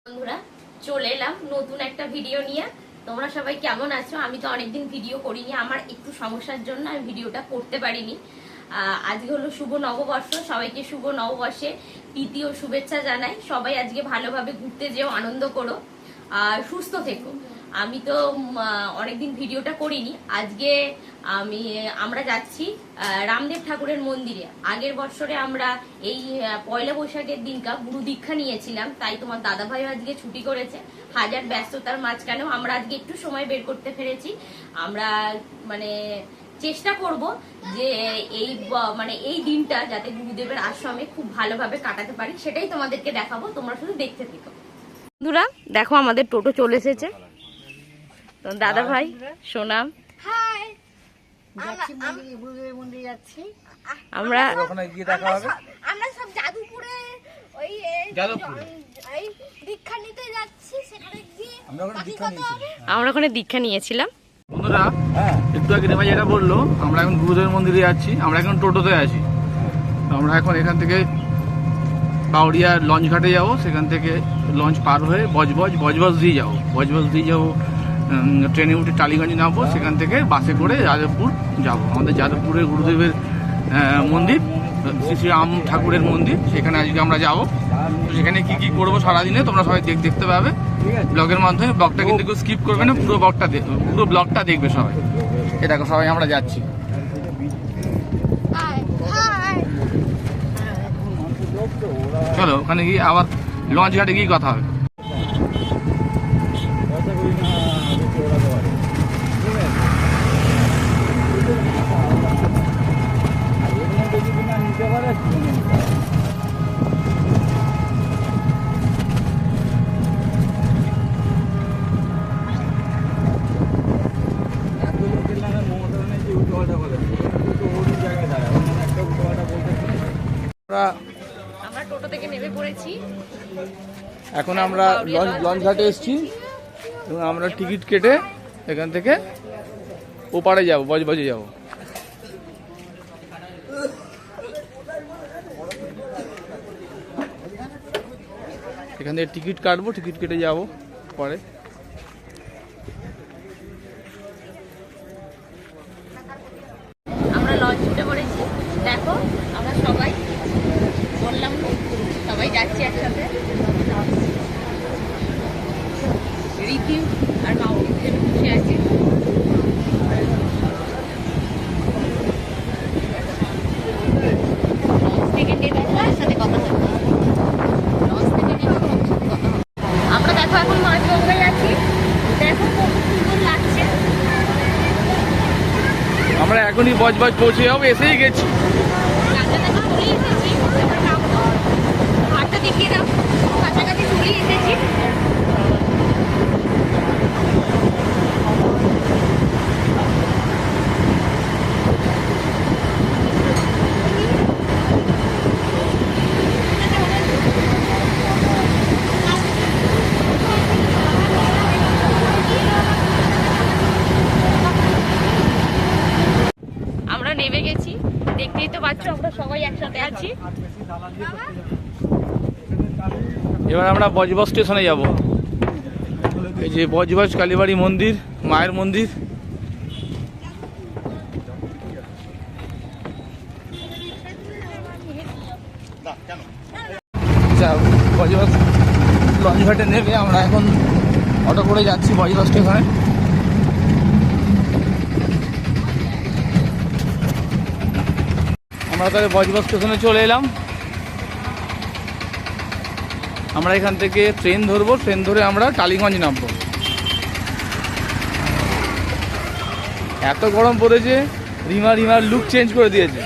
বন্ধুরা চলে এলাম নতুন একটা ভিডিও নিয়ে। তোমরা সবাই কেমন আছো? আমি তো অনেকদিন ভিডিও করিনি, আমার একটু সমস্যার জন্য আমি ভিডিওটা করতে পারিনি। আজকে হলো শুভ নববর্ষ, সবাইকে শুভ নববর্ষে প্রীতি ও শুভেচ্ছা জানাই। সবাই আজকে ভালোভাবে ঘুরতে যেও, আনন্দ করো আর সুস্থ থেকো। আমি তো অনেকদিন ভিডিওটা করিনি। আজকে আমরা যাচ্ছি রামদেব ঠাকুরের মন্দিরে। আগের বছরে আমরা এই পয়লা বৈশাখের দিনকা গুরু দীক্ষা নিয়েছিলাম, তাই তোমার দাদা ভাই আজকে ছুটি করেছে। হাজার ব্যস্ততার মাঝখানেও আমরা আজকে একটু সময় বের করতে পেরেছি। আমরা চেষ্টা করব যে এই দিনটা যাতে গুরুদেবের আশ্রমে খুব ভালোভাবে কাটাতে পারি, সেটাই তোমাদেরকে দেখাবো। তোমরা শুধু দেখতে থেকো। বন্ধুরা দেখো, আমাদের টোটো চলে এসেছে। দাদা ভাই সোনাম, আমরা সব যাদবপুরে দীক্ষা নিতে যাচ্ছি। সেখানে গিয়ে আমরা ওখানে দীক্ষা নিয়েছিলাম। বন্ধুরা একটু আগে নেমা যেটা বললো, আমরা এখন গুরুদেবের মন্দিরে যাচ্ছি। আমরা এখন টোটোতে আছি। আমরা এখন এখান থেকে পাউড়িয়া লঞ্চ ঘাটে যাবো, সেখান থেকে লঞ্চ পার হয়ে বজবজ দিয়ে যাবো। বজবজ দিয়ে যাবো, ট্রেনে উঠে টালিগঞ্জ নামবো, সেখান থেকে বাসে করে যাদবপুর যাব। আমাদের যাদবপুরের গুরুদেবের মন্দির, শ্রী শ্রী রাম ঠাকুরের মন্দির, সেখানে আজকে আমরা যাবো। সেখানে কি কি করবো সারাদিনে তোমরা সবাই দেখতে পাবে ব্লগের মাধ্যমে। ব্লগটা কিন্তু কেউ স্কিপ করবে না, পুরো ব্লগটা দেখবে সবাই। এ দেখো সবাই আমরা যাচ্ছি। চলো ওখানে গিয়ে আবার লঞ্চ ঘাটে গিয়ে কথা হবে। আমরা টোটো থেকে নেমে পড়েছি। এখন আমরা লঞ্চ ঘাটে এসেছি এবং আমরা টিকিট কেটে এখান থেকে ওপারে যাবো, বজবজে যাবো। এখান থেকে টিকিট কাটবো, টিকিট কেটে যাবো পরে। আমরা লঞ্চ উঠে পড়েছি। দেখো আমরা সবাই বললাম সবাই যাচ্ছি একসাথে। রীতি আর মা বসে আছি। আমরা দেখো এখন মাছ গঙ্গায় আছি। দেখো কত সুন্দর লাগছে। আমরা এখনই বজবজ পৌঁছে যাবো, এসেই গেছি। ঘাটটা দেখিয়ে দাও, কাছাকাছি চলে এসেছি। আমরা নেমে গেছি, দেখতেই তো পাচ্ছ আমরা সবাই একসাথে আছি। এবার আমরা বজবজ স্টেশনে যাব। এই যে বজবজ কালীবাড়ি মন্দির, মায়ের মন্দির। বজবজ লঞ্চ ঘাটে নেমে আমরা এখন অটো করে যাচ্ছি বজবজ স্টেশনে। আমরা তাহলে বজবজ স্টেশনে চলে এলাম। আমরা এখান থেকে ট্রেন ধরবো, ট্রেন ধরে আমরা টালিগঞ্জ নামবো। এত গরম পড়েছে, রিমার লুক চেঞ্জ করে দিয়েছে।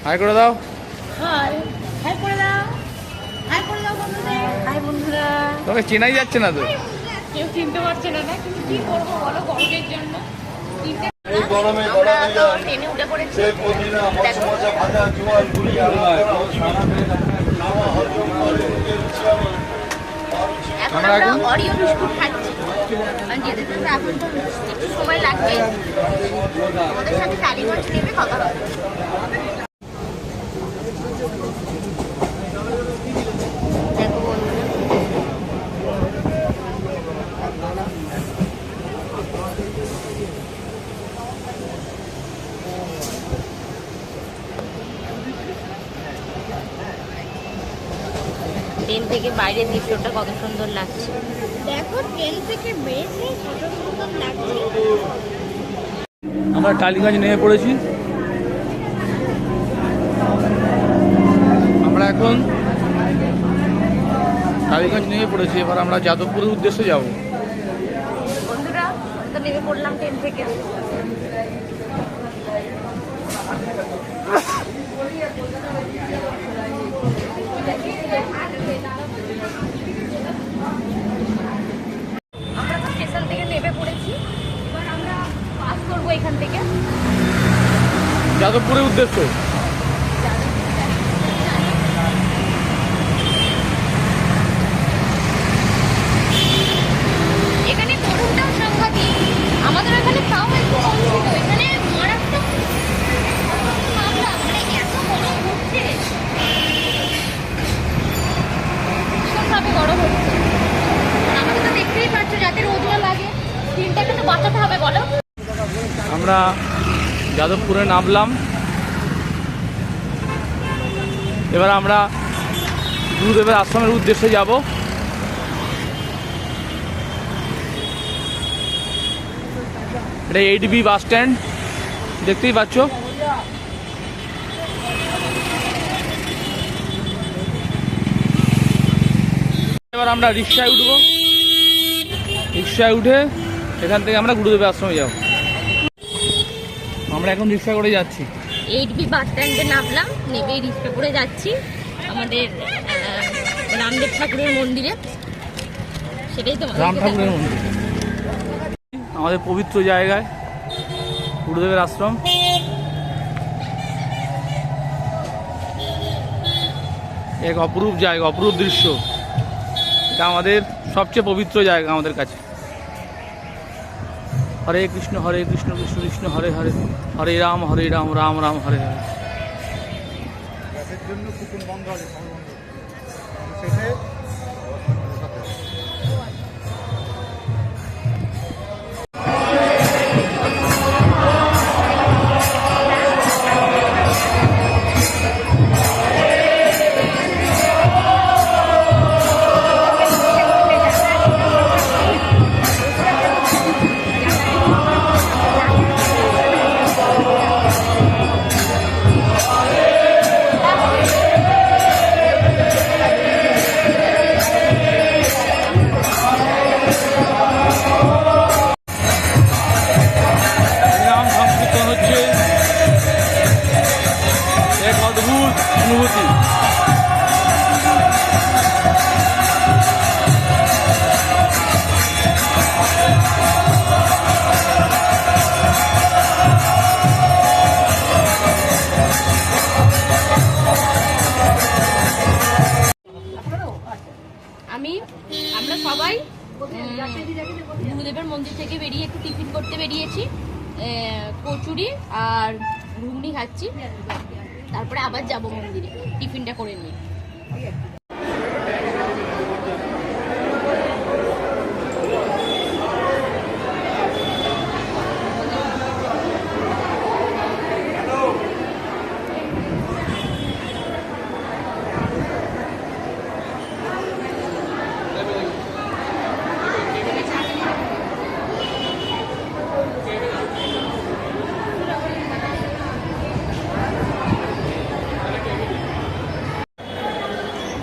হাই করে দাও। হাই করে দাও, হাই করে দাও বন্ধুদের। হাই বন্ধুরা। তোকে চেনাই যাচ্ছে না তো। কেউ চিনতে পারছে না, কিন্তু কি করবো বলো গরমের জন্য। ট্রেনে উঠে পড়েছি। এখন আমরা অরিও বিস্কুট খাচ্ছি। কারণ যেতে যেতে এখন তো একটু সময় লাগবে। আমাদের সাথে টালিগঞ্জ নেমে কথা হবে। দেখো বন্ধুরা, ট্রেন থেকে বাইরের দৃশ্যটা কত সুন্দর লাগছে। দেখো ট্রেন থেকে বেরিয়ে কত সুন্দর লাগছে। আমরা টালিগঞ্জ নেমে পড়েছি। আমরা এখন টালিগঞ্জ নেমে পড়েছি, এবার আমরা যাদবপুরের উদ্দেশ্যে যাব। বন্ধুরা, তো নেমে পড়লাম ট্রেন থেকে। আমরা তো স্টেশন থেকে নেমে পড়েছি, এবার আমরা পাস করবো এখান থেকে। যাদবপুরের উদ্দেশ্য এখানে গরমটাও সাংঘাতিক, আমাদের এখানে তাও একটু কম ছিল, এখানে মারাত্মক মামলা, মানে এত গরম হচ্ছে, ভীষণভাবে গরম হচ্ছে। আর আমাকে তো দেখতেই পাচ্ছ, যাতে রোদ না লাগে, স্কিনটাকে তো বাঁচাতে হবে বলো। আমরা যাদবপুরে নামলাম, এবার আমরা গুরুদেবের আশ্রমের উদ্দেশ্যে যাব। এটা 8B বাস স্ট্যান্ড, দেখতেই পাচ্ছ। এবার আমরা রিক্সায় উঠবো, রিক্সায় উঠে এখান থেকে আমরা গুরুদেবের আশ্রমে যাব। আমরা এখন রিক্সা করে যাচ্ছি। 8B বাস স্ট্যান্ডে নামলাম, নেমে রিক্সা করে যাচ্ছি আমাদের রামদেব ঠাকুরের মন্দিরে। সেটাই তো রাম ঠাকুরের মন্দির, আমাদের পবিত্র জায়গায় গুরুদেবের আশ্রম। এক অপরূপ জায়গা, অপরূপ দৃশ্য। এটা আমাদের সবচেয়ে পবিত্র জায়গা আমাদের কাছে। হরে কৃষ্ণ কৃষ্ণ কৃষ্ণ হরে হরে, হরে রাম রাম রাম হরে হরে। নাম সংকীর্তন হচ্ছে, এক অদ্ভুত অনুভূতি। আমরা সবাই গুরুদেবের মন্দির থেকে বেরিয়ে একটু টিফিন করতে বেরিয়েছি, কচুরি আর ঘুগনি খাচ্ছি, তারপরে আবার যাব মন্দিরে টিফিনটা করে নিয়ে।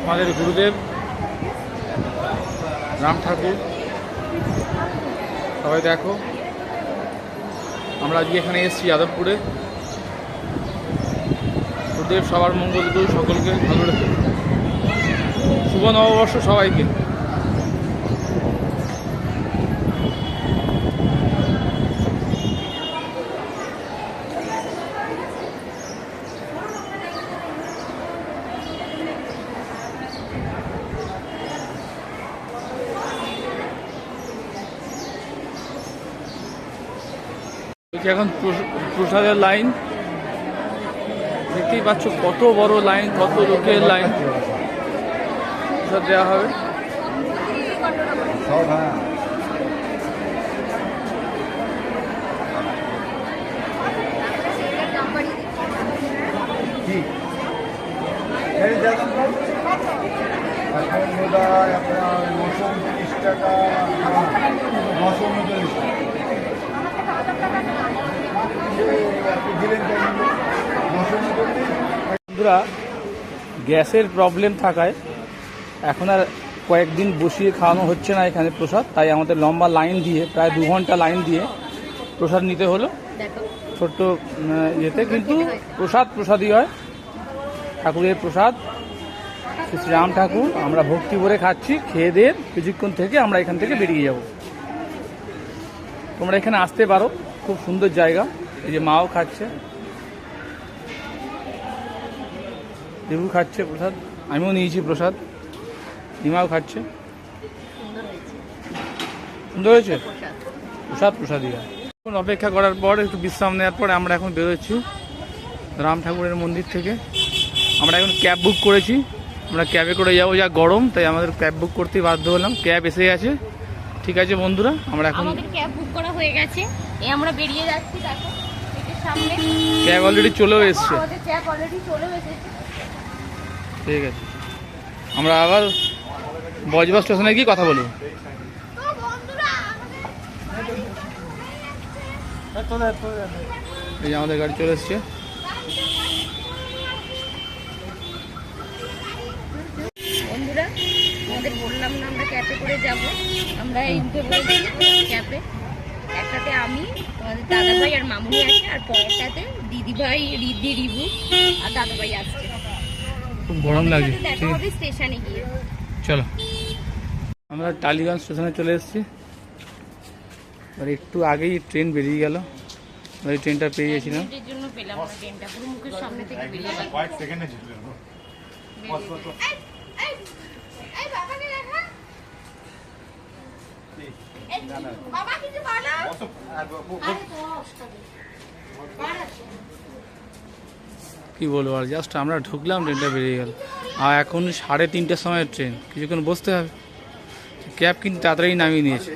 আমাদের গুরুদেব রাম ঠাকুর, সবাই দেখো আমরা আজকে এখানে এসেছি যাদবপুরে। গুরুদেব সবার মঙ্গল করুন, সকলকে ভালো রেখে। শুভ নববর্ষ সবাইকে। এখন প্রসাদের লাইন দেখতেই পাচ্ছ, কত বড় লাইন, কত লোকের লাইন। প্রসাদ দেওয়া হবে। বন্ধুরা, গ্যাসের প্রবলেম থাকায় এখন আর কয়েকদিন বসিয়ে খাওয়ানো হচ্ছে না এখানে প্রসাদ, তাই আমাদের লম্বা লাইন দিয়ে প্রায় 2 ঘন্টা লাইন দিয়ে প্রসাদ নিতে হলো ছোট্ট ইয়েতে। কিন্তু প্রসাদই হয়, ঠাকুরের প্রসাদ, শ্রী রাম ঠাকুর। আমরা ভক্তি ভরে খাচ্ছি। খেয়ে দিয়ে কিছুক্ষণ থেকে আমরা এখান থেকে বেরিয়ে যাব। তোমরা এখানে আসতে পারো, খুব সুন্দর জায়গা। এই যে মাও খাচ্ছে, দেবু খাচ্ছে প্রসাদ, আমিও নিয়েছি প্রসাদ, নিমাও খাচ্ছে। সুন্দর হয়েছে প্রসাদই হয়। এখন অপেক্ষা করার পর একটু বিশ্রাম নেওয়ার পর আমরা এখন বেরোচ্ছি রাম ঠাকুরের মন্দির থেকে। আমরা এখন ক্যাব বুক করেছি, আমরা ক্যাবে করে যাবো। যা গরম, তাই আমাদের ক্যাব বুক করতেই বাধ্য হলাম। ক্যাব এসে গেছে। ঠিক আছে বন্ধুরা, আমরা এখন ক্যাব বুক করা হয়ে গেছে। আমরা বেরিয়ে যাচ্ছি। দেখো সামনে ক্যাব অলরেডি চলেও এসছে। আমাদের ক্যাব অলরেডি চলেও এসেছে। ঠিক আছে, আমরা আবার বজবাস স্টেশনে গিয়ে কথা বলবো। এই যে আমাদের গাড়ি চলে এসছে। বন্ধুরা, আমাদের বললাম না আমরা ক্যাবে করে যাব। আমরা এই উঠে পড়েছি ক্যাবে। একটাতে আমি, আমাদের দাদাভাই আর মামুনি আছে, আর পরেরটাতে দিদিভাই, রিদ্ধি, রিভু আর দাদাভাই আসছে। খুব গরম লাগে। দেখা হবে স্টেশনে গিয়ে। চলো, আমরা টালিগঞ্জ স্টেশনে চলে এসেছি। এবার একটু আগেই ট্রেন বেরিয়ে গেল। এই ট্রেনটা পেয়ে গেছিলাম। এর জন্য পেলাম না ট্রেনটা, পুরো মুখের সামনে থেকে বেরিয়ে গেল। কি বলবো আর, জাস্ট আমরা ঢুকলাম, ট্রেনটা বেরিয়ে গেল। আর এখন 3:30টার সময় ট্রেন, কিছুক্ষণ বসতে হবে। ক্যাব কিন্তু তাড়াতাড়ি নামিয়ে নিয়েছে।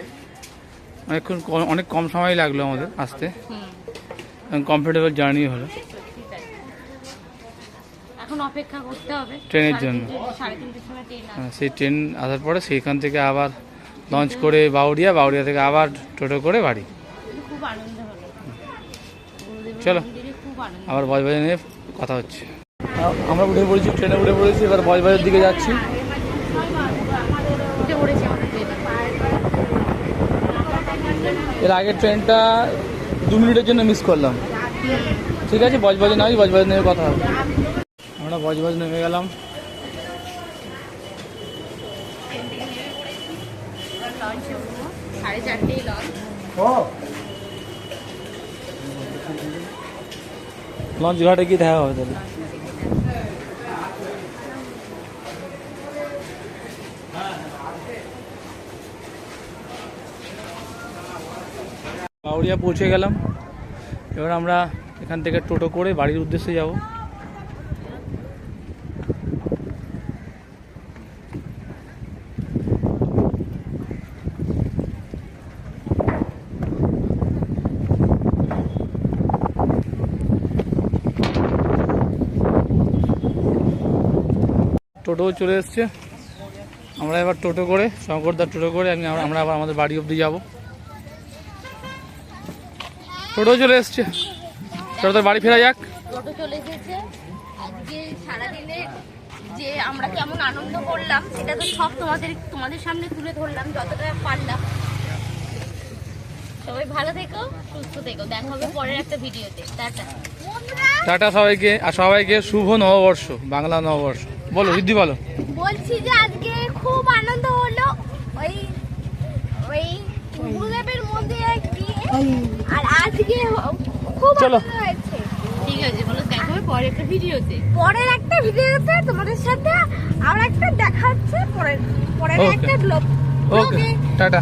অনেক কম সময় লাগলো আমাদের আসতে, কমফোর্টেবল জার্নি হলো। এখন অপেক্ষা করতে হবে ট্রেনের জন্য। 3:30টার সময় ট্রেন আসবে। সেই ট্রেন আসার পরে সেইখান থেকে আবার লঞ্চ করে বাউরিয়া থেকে আবার টোটো করে বাড়ি। খুব আনন্দ হলো। চলো, খুব আনন্দ। আবার বজবাজার নিয়ে কথা হচ্ছে। আমরা উঠে পড়েছি, ট্রেনে উঠে পড়েছি। এবার বজবাজার দিকে যাচ্ছি। উঠে পড়েছি আমাদের ট্রেনে। এর আগের ট্রেনটা 2 মিনিটের জন্য মিস করলাম। ঠিক আছে, বজবাজার নয়, বজবাজার নিয়ে কথা হবে। আমরা বজবাজার নেমে গেলাম। লঞ্চে উঠবো, 4:30 লঞ্চ। লঞ্চ ঘাটে গিয়ে দেখা হবে তাহলে। বাউরিয়া পৌঁছে গেলাম। এবার আমরা এখান থেকে টোটো করে বাড়ির উদ্দেশ্যে যাব। টোটো চলে এসছে। আমরা এবার টোটো করে, শঙ্করদার টোটো করে আমরা আবার আমাদের বাড়ি অবধি যাব। টোটো চলে এসছে, টোটোতে বাড়ি ফেরা যাক। টোটো চলে এসেছে। আজকে সারাদিনে যে আমরা কেমন আনন্দ করলাম সেটা তো সব তোমাদের সামনে তুলে ধরলাম যতটা পারলাম। সবাই ভালো থেকো, সুস্থ থেকো। দেখা হবে পরের একটা ভিডিওতে। টাটা টাটা সবাইকে। আর সবাইকে শুভ নববর্ষ, বাংলা নববর্ষ। বলো রিদ্ধি, বলো। বলছি যে আজকে খুব আনন্দ হলো ওই গুরুদেবের মন্দিরে গিয়ে, আর আজকে খুব চলো। আনন্দ হয়েছে। ঠিক আছে, বলো দেখা হবে পরের একটা ভিডিওতে। পরের একটা ভিডিওতে তোমাদের সাথে আমরা একটা দেখা হচ্ছে পরের Okay. একটা ব্লগ। ওকে, টাটা।